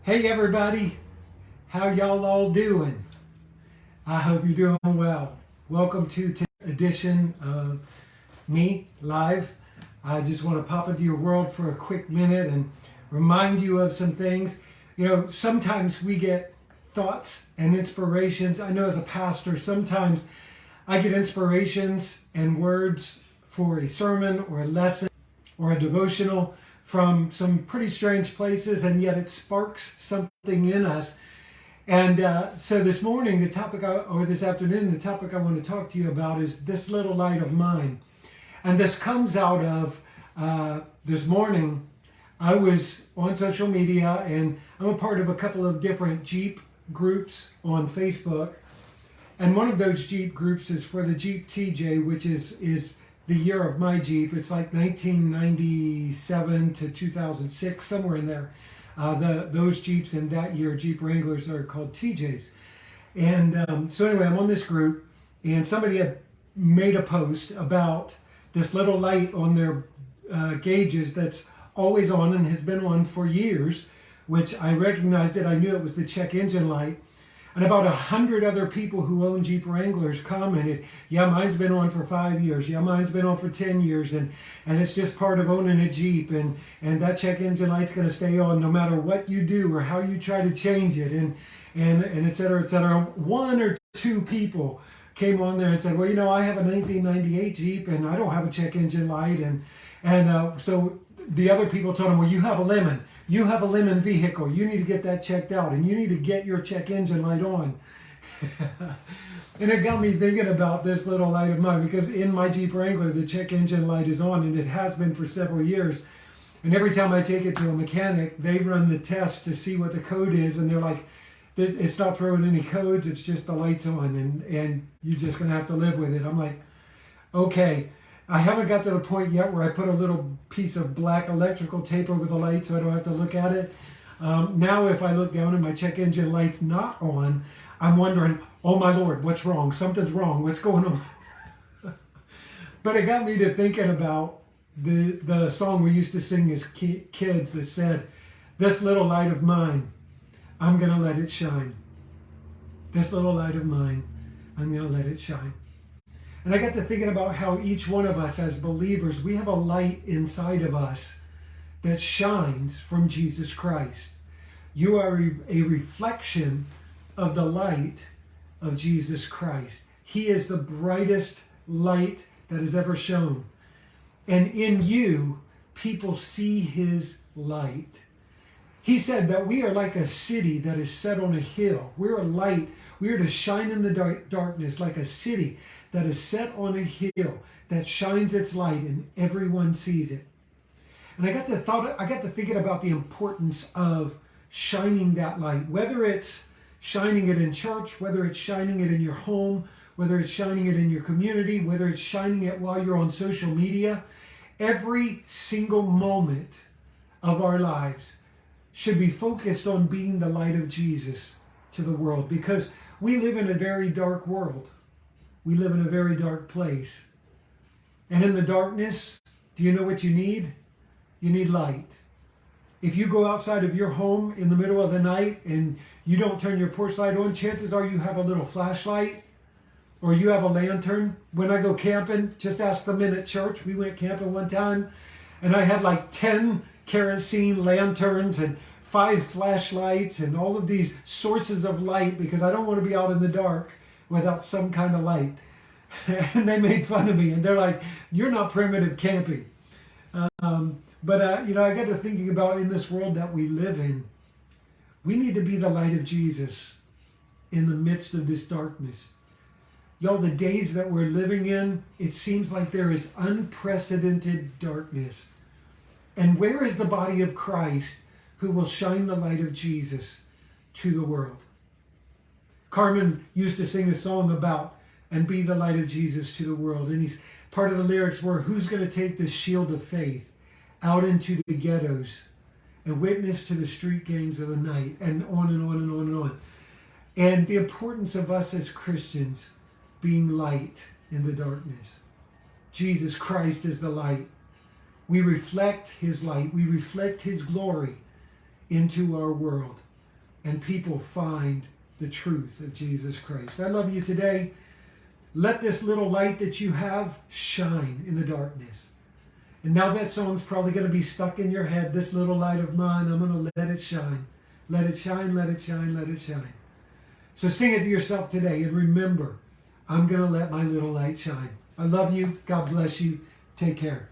Hey everybody, how y'all all doing? I hope you're doing well. Welcome to today's edition of Me Live. I just want to pop into your world for a quick minute and remind you of some things. You know, sometimes we get thoughts and inspirations. I know as a pastor, sometimes I get inspirations and words for a sermon or a lesson or a devotional from some pretty strange places, and yet it sparks something in us. And so this morning, or this afternoon, the topic I want to talk to you about is this little light of mine. And this comes out of this morning, I was on social media, and I'm a part of a couple of different Jeep groups on Facebook. And one of those Jeep groups is for the Jeep TJ, which is the year of my Jeep. It's like 1997 to 2006, somewhere in there. Those Jeeps in that year, Jeep Wranglers, are called TJs. And so anyway, I'm on this group, and somebody had made a post about this little light on their gauges that's always on and has been on for years, which I recognized it. I knew it was the check engine light. And about 100 other people who own Jeep Wranglers commented, yeah, mine's been on for 5 years. Yeah, mine's been on for 10 years. And it's just part of owning a Jeep. And that check engine light's going to stay on no matter what you do or how you try to change it. And et cetera, et cetera. One or two people came on there and said, well, you know, I have a 1998 Jeep and I don't have a check engine light. So the other people told him, well, you have a lemon. You have a lemon vehicle. You need to get that checked out, and you need to get your check engine light on. And it got me thinking about this little light of mine, because in my Jeep Wrangler, the check engine light is on, and it has been for several years. And every time I take it to a mechanic, they run the test to see what the code is, and they're like, it's not throwing any codes, it's just the light's on, and you're just going to have to live with it. I'm like, okay. I haven't got to the point yet where I put a little piece of black electrical tape over the light so I don't have to look at it. Now if I look down and my check engine light's not on, I'm wondering, oh my Lord, what's wrong? Something's wrong. What's going on? But it got me to thinking about the song we used to sing as kids that said, this little light of mine, I'm going to let it shine. This little light of mine, I'm going to let it shine. And I got to thinking about how each one of us as believers, we have a light inside of us that shines from Jesus Christ. You are a reflection of the light of Jesus Christ. He is the brightest light that has ever shone. And in you, people see his light. He said that we are like a city that is set on a hill. We're a light. We are to shine in the darkness like a city that is set on a hill that shines its light and everyone sees it. And I got to thinking about the importance of shining that light, whether it's shining it in church, whether it's shining it in your home, whether it's shining it in your community, whether it's shining it while you're on social media. Every single moment of our lives should be focused on being the light of Jesus to the world, because we live in a very dark world. We live in a very dark place. And in the darkness, do you know what you need? You need light. If you go outside of your home in the middle of the night and you don't turn your porch light on, chances are you have a little flashlight or you have a lantern. When I go camping, just ask the men at church. We went camping one time and I had like 10 kerosene lanterns and 5 flashlights and all of these sources of light, because I don't want to be out in the dark without some kind of light. And they made fun of me and they're like, you're not primitive camping. But I got to thinking about, in this world that we live in, we need to be the light of Jesus in the midst of this darkness. Y'all, the days that we're living in, it seems like there is unprecedented darkness. And where is the body of Christ who will shine the light of Jesus to the world? Carmen used to sing a song about, and be the light of Jesus to the world. And part of the lyrics were, who's going to take this shield of faith out into the ghettos and witness to the street gangs of the night, and on and on and on and on. And the importance of us as Christians being light in the darkness. Jesus Christ is the light. We reflect his light. We reflect his glory into our world. and people find the truth of Jesus Christ. I love you today. Let this little light that you have shine in the darkness. And now that song's probably going to be stuck in your head. This little light of mine, I'm going to let it shine. Let it shine, let it shine, let it shine. So sing it to yourself today and remember, I'm going to let my little light shine. I love you. God bless you. Take care.